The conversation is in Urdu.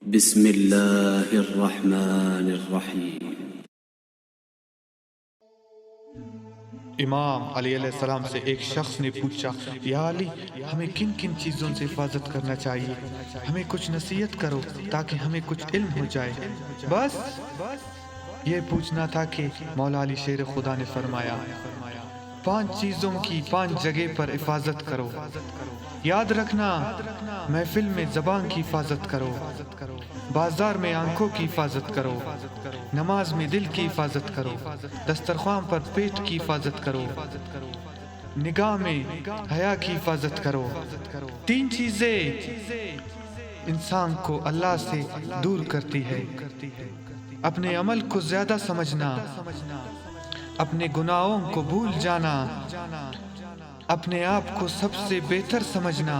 بسم اللہ الرحمن الرحیم۔ امام علی علیہ السلام سے ایک شخص نے پوچھا، یا علی، ہمیں کن کن چیزوں سے حفاظت کرنا چاہیے؟ ہمیں کچھ نصیحت کرو تاکہ ہمیں کچھ علم ہو جائے۔ بس یہ پوچھنا تھا کہ مولا علی شیر خدا نے فرمایا، 5 چیزوں کی 5 جگہ پر حفاظت کرو۔ یاد رکھنا، محفل میں زبان کی حفاظت کرو، بازار میں آنکھوں کی حفاظت کرو، نماز میں دل کی حفاظت کرو، دسترخوان پر پیٹ کی حفاظت کرو، نگاہ میں حیا کی حفاظت کرو۔ 3 چیزیں انسان کو اللہ سے دور کرتی ہے: اپنے عمل کو زیادہ سمجھنا، اپنے گناہوں کو بھول جانا، اپنے آپ کو سب سے بہتر سمجھنا،